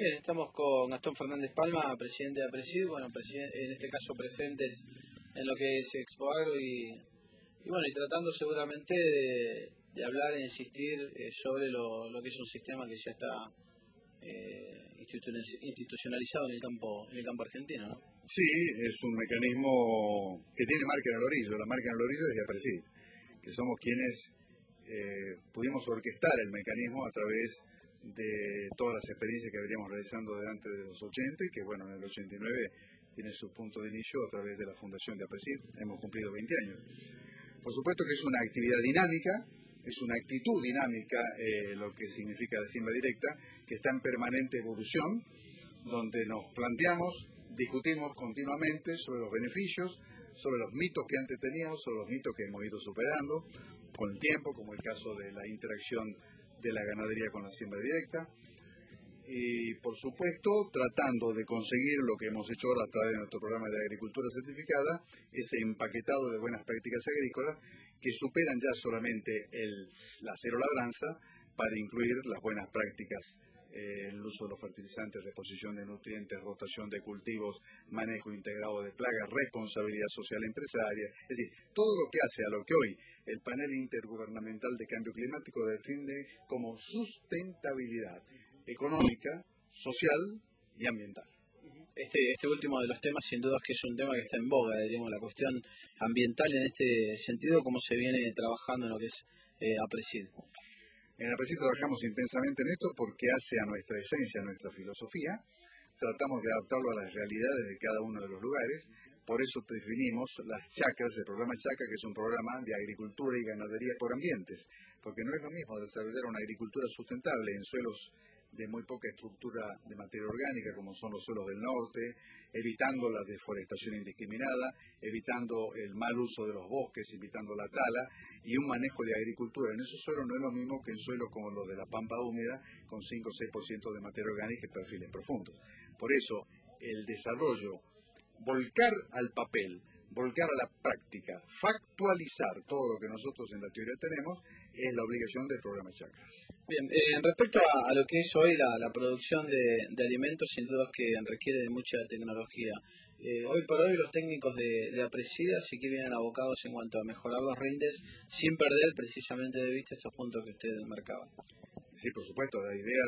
Bien, estamos con Gastón Fernández Palma, presidente de APRESID, bueno, en este caso presentes en lo que es Expo Agro y bueno, y tratando seguramente de hablar e insistir sobre lo que es un sistema que ya está institucionalizado en el campo argentino, ¿no? Sí, es un mecanismo que tiene marca en el orillo. La marca en el orillo es de APRESID, que somos quienes pudimos orquestar el mecanismo a través de todas las experiencias que veníamos realizando de antes de los 80 y que, bueno, en el 89 tiene su punto de inicio a través de la fundación de APRESID. Hemos cumplido 20 años. Por supuesto que es una actividad dinámica, es una actitud dinámica, lo que significa la siembra directa, que está en permanente evolución, donde nos planteamos, discutimos continuamente sobre los beneficios, sobre los mitos que antes teníamos, sobre los mitos que hemos ido superando con el tiempo, como el caso de la interacción de la ganadería con la siembra directa, y por supuesto tratando de conseguir lo que hemos hecho ahora a través de nuestro programa de agricultura certificada, ese empaquetado de buenas prácticas agrícolas que superan ya solamente la cero labranza para incluir las buenas prácticas, el uso de los fertilizantes, reposición de nutrientes, rotación de cultivos, manejo integrado de plagas, responsabilidad social empresaria, es decir, todo lo que hace a lo que hoy el panel intergubernamental de cambio climático define como sustentabilidad económica, social y ambiental. Este último de los temas, sin duda, es que es un tema que está en boga, digamos, la cuestión ambiental en este sentido, cómo se viene trabajando en lo que es APRESID. En APRESID trabajamos intensamente en esto porque hace a nuestra esencia, a nuestra filosofía. Tratamos de adaptarlo a las realidades de cada uno de los lugares. Por eso definimos las chacras, el programa Chacra, que es un programa de agricultura y ganadería por ambientes. Porque no es lo mismo desarrollar una agricultura sustentable en suelos de muy poca estructura de materia orgánica, como son los suelos del norte, evitando la deforestación indiscriminada, evitando el mal uso de los bosques, evitando la tala, y un manejo de agricultura en esos suelos no es lo mismo que en suelos como los de la pampa húmeda, con 5 o 6% de materia orgánica y perfiles profundos. Por eso, el desarrollo, volcar al papel, volcar a la práctica, factualizar todo lo que nosotros en la teoría tenemos, es la obligación del programa Chacras. Bien, respecto a lo que es hoy la producción de alimentos, sin duda es que requiere de mucha tecnología. Hoy por hoy los técnicos de APRESID sí que vienen abocados en cuanto a mejorar los rindes sin perder precisamente de vista estos puntos que usted marcaba. Sí, por supuesto, la idea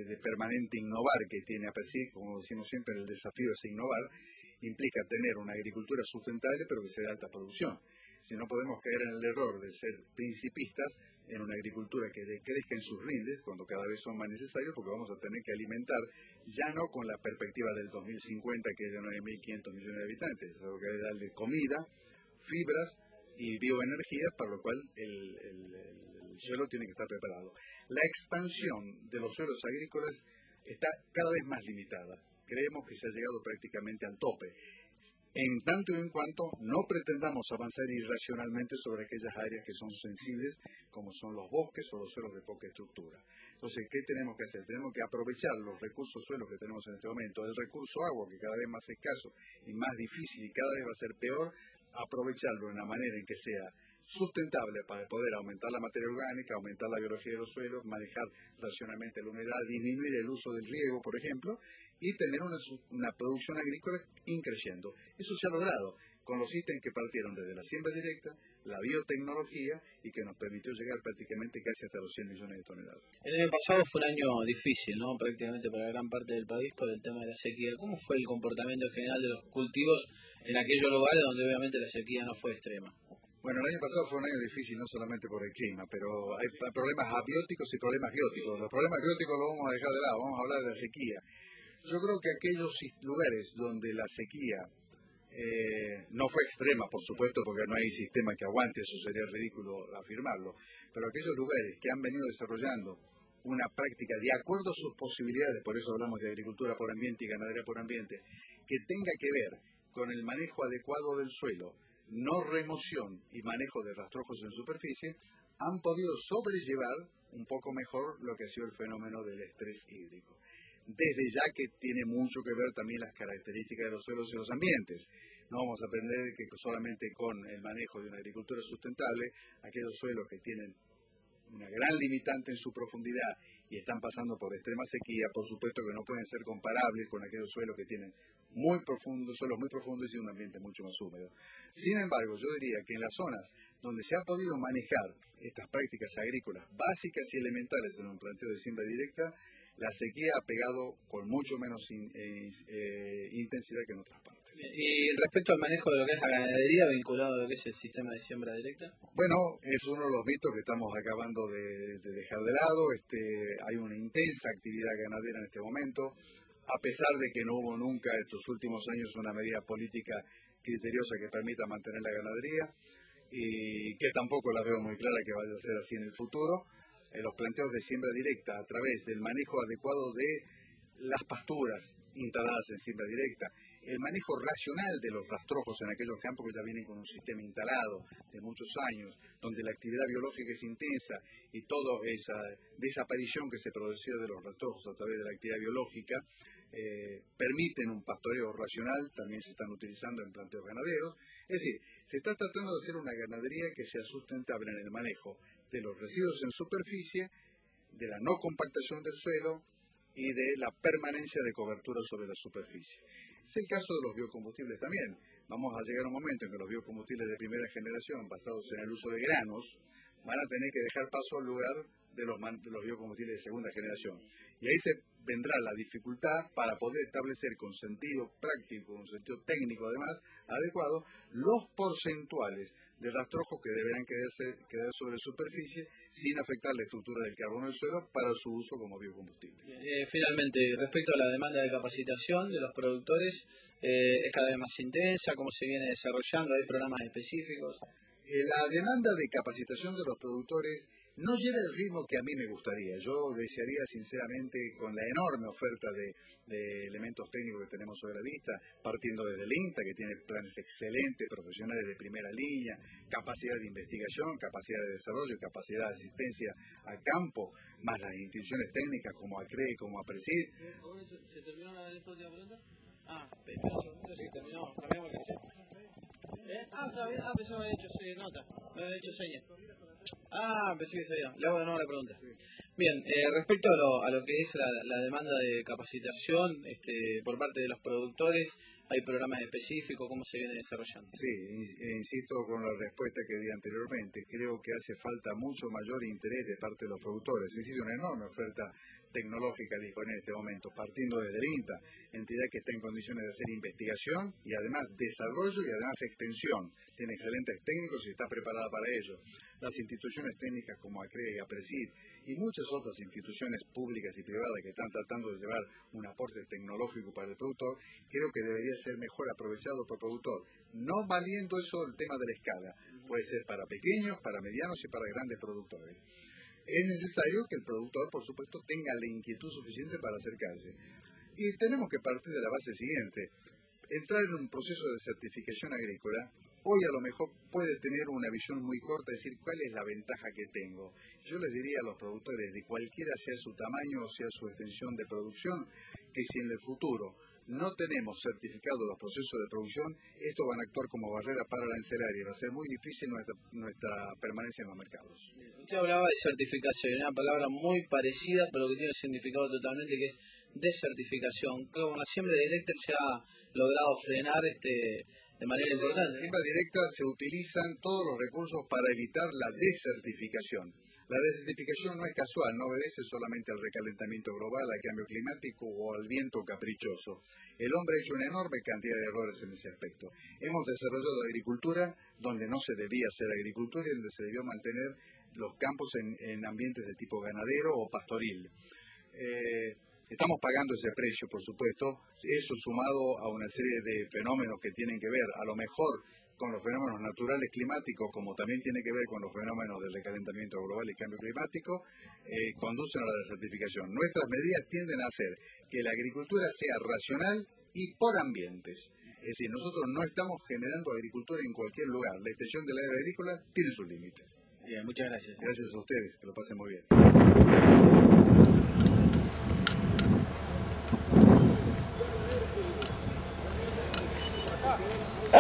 de permanente innovar que tiene APRESID, como decimos siempre, el desafío es innovar, implica tener una agricultura sustentable pero que sea de alta producción. Si no podemos caer en el error de ser principistas en una agricultura que decrezca en sus rindes cuando cada vez son más necesarios, porque vamos a tener que alimentar ya no con la perspectiva del 2050 que es de 9.500 millones de habitantes, sino que hay que darle comida, fibras y bioenergía, para lo cual el suelo tiene que estar preparado. La expansión de los suelos agrícolas está cada vez más limitada. Creemos que se ha llegado prácticamente al tope. En tanto y en cuanto no pretendamos avanzar irracionalmente sobre aquellas áreas que son sensibles, como son los bosques o los suelos de poca estructura. Entonces, ¿qué tenemos que hacer? Tenemos que aprovechar los recursos suelos que tenemos en este momento, el recurso agua, que cada vez más escaso y más difícil y cada vez va a ser peor, aprovecharlo de una manera en que sea sustentable para poder aumentar la materia orgánica, aumentar la biología de los suelos, manejar racionalmente la humedad, disminuir el uso del riego, por ejemplo, y tener una producción agrícola increciendo. Eso se ha logrado con los ítems que partieron desde la siembra directa, la biotecnología y que nos permitió llegar prácticamente casi hasta los 100 millones de toneladas. El año pasado fue un año difícil, ¿no? Prácticamente para gran parte del país por el tema de la sequía. ¿Cómo fue el comportamiento general de los cultivos en aquellos lugares donde obviamente la sequía no fue extrema? Bueno, el año pasado fue un año difícil no solamente por el clima, pero hay problemas abióticos y problemas bióticos. Los problemas bióticos los vamos a dejar de lado, vamos a hablar de la sequía. Yo creo que aquellos lugares donde la sequía no fue extrema, por supuesto, porque no hay sistema que aguante, eso sería ridículo afirmarlo, pero aquellos lugares que han venido desarrollando una práctica de acuerdo a sus posibilidades, por eso hablamos de agricultura por ambiente y ganadería por ambiente, que tenga que ver con el manejo adecuado del suelo, no remoción y manejo de rastrojos en superficie, han podido sobrellevar un poco mejor lo que ha sido el fenómeno del estrés hídrico. Desde ya que tiene mucho que ver también las características de los suelos y los ambientes. No vamos a aprender que solamente con el manejo de una agricultura sustentable, aquellos suelos que tienen una gran limitante en su profundidad y están pasando por extrema sequía, por supuesto que no pueden ser comparables con aquellos suelos que tienen suelos muy profundos y un ambiente mucho más húmedo. Sin embargo, yo diría que en las zonas donde se ha podido manejar estas prácticas agrícolas básicas y elementales en un planteo de siembra directa, la sequía ha pegado con mucho menos intensidad que en otras partes. Y respecto al manejo de lo que es la ganadería vinculado a lo que es el sistema de siembra directa. Bueno, es uno de los mitos que estamos acabando de dejar de lado. Hay una intensa actividad ganadera en este momento, a pesar de que no hubo nunca estos últimos años una medida política criteriosa que permita mantener la ganadería, y que tampoco la veo muy clara que vaya a ser así en el futuro. Los planteos de siembra directa a través del manejo adecuado de las pasturas instaladas en siembra directa, el manejo racional de los rastrojos en aquellos campos que ya vienen con un sistema instalado de muchos años, donde la actividad biológica es intensa y toda esa desaparición que se producía de los rastrojos a través de la actividad biológica permiten un pastoreo racional, también se están utilizando en planteos ganaderos. Es decir, se está tratando de hacer una ganadería que sea sustentable en el manejo de los residuos en superficie, de la no compactación del suelo y de la permanencia de cobertura sobre la superficie. Es el caso de los biocombustibles también. Vamos a llegar a un momento en que los biocombustibles de primera generación, basados en el uso de granos, van a tener que dejar paso al lugar de los biocombustibles de segunda generación. Y ahí se vendrá la dificultad para poder establecer con sentido práctico, con sentido técnico además, adecuado, los porcentuales de rastrojos que deberán quedar sobre la superficie sin afectar la estructura del carbono del suelo para su uso como biocombustible. Finalmente, respecto a la demanda de capacitación de los productores, ¿es cada vez más intensa? ¿Cómo se viene desarrollando? ¿Hay programas específicos? La demanda de capacitación de los productores no lleva el ritmo que a mí me gustaría. Yo desearía sinceramente, con la enorme oferta de elementos técnicos que tenemos sobre la vista, partiendo desde el INTA, que tiene planes excelentes, profesionales de primera línea, capacidad de investigación, capacidad de desarrollo, capacidad de asistencia al campo, más las instituciones técnicas como ACRE, como APRESID. ¿Se terminó la última pregunta? Espera un segundo, se terminó. Cambiamos el que sea. Está bien. Pensé que me había hecho nota. Me había hecho señas. Pensé que sabía. Le hago de nuevo la pregunta. Bien, respecto a lo que es la demanda de capacitación por parte de los productores, ¿hay programas específicos? ¿Cómo se viene desarrollando? Sí, insisto con la respuesta que di anteriormente. Creo que hace falta mucho mayor interés de parte de los productores. Existe una enorme oferta tecnológica disponible en este momento, partiendo desde el INTA, entidad que está en condiciones de hacer investigación y además desarrollo y además extensión. Tiene excelentes técnicos y está preparada para ello. Las instituciones técnicas como ACRE, APRESID y muchas otras instituciones públicas y privadas que están tratando de llevar un aporte tecnológico para el productor, creo que debería ser mejor aprovechado por el productor, no valiendo eso el tema de la escala. Puede ser para pequeños, para medianos y para grandes productores. Es necesario que el productor, por supuesto, tenga la inquietud suficiente para acercarse. Y tenemos que partir de la base siguiente. Entrar en un proceso de certificación agrícola, hoy a lo mejor puede tener una visión muy corta, decir cuál es la ventaja que tengo. Yo les diría a los productores, de cualquiera sea su tamaño o sea su extensión de producción, que si en el futuro no tenemos certificados los procesos de producción, estos van a actuar como barrera para la arancelaria y va a ser muy difícil nuestra permanencia en los mercados. Usted hablaba de certificación, una palabra muy parecida, pero que tiene un significado totalmente, que es desertificación. Con la siembra directa se ha logrado frenar de manera importante. En la siembra directa se utilizan todos los recursos para evitar la desertificación. La desertificación no es casual, no obedece solamente al recalentamiento global, al cambio climático o al viento caprichoso. El hombre ha hecho una enorme cantidad de errores en ese aspecto. Hemos desarrollado agricultura donde no se debía hacer agricultura y donde se debió mantener los campos en ambientes de tipo ganadero o pastoril. Estamos pagando ese precio, por supuesto, eso sumado a una serie de fenómenos que tienen que ver, a lo mejor, con los fenómenos naturales climáticos, como también tiene que ver con los fenómenos del recalentamiento global y cambio climático, conducen a la desertificación. Nuestras medidas tienden a hacer que la agricultura sea racional y por ambientes. Es decir, nosotros no estamos generando agricultura en cualquier lugar. La extensión del área agrícola tiene sus límites. Bien, muchas gracias. Gracias a ustedes, que lo pasen muy bien.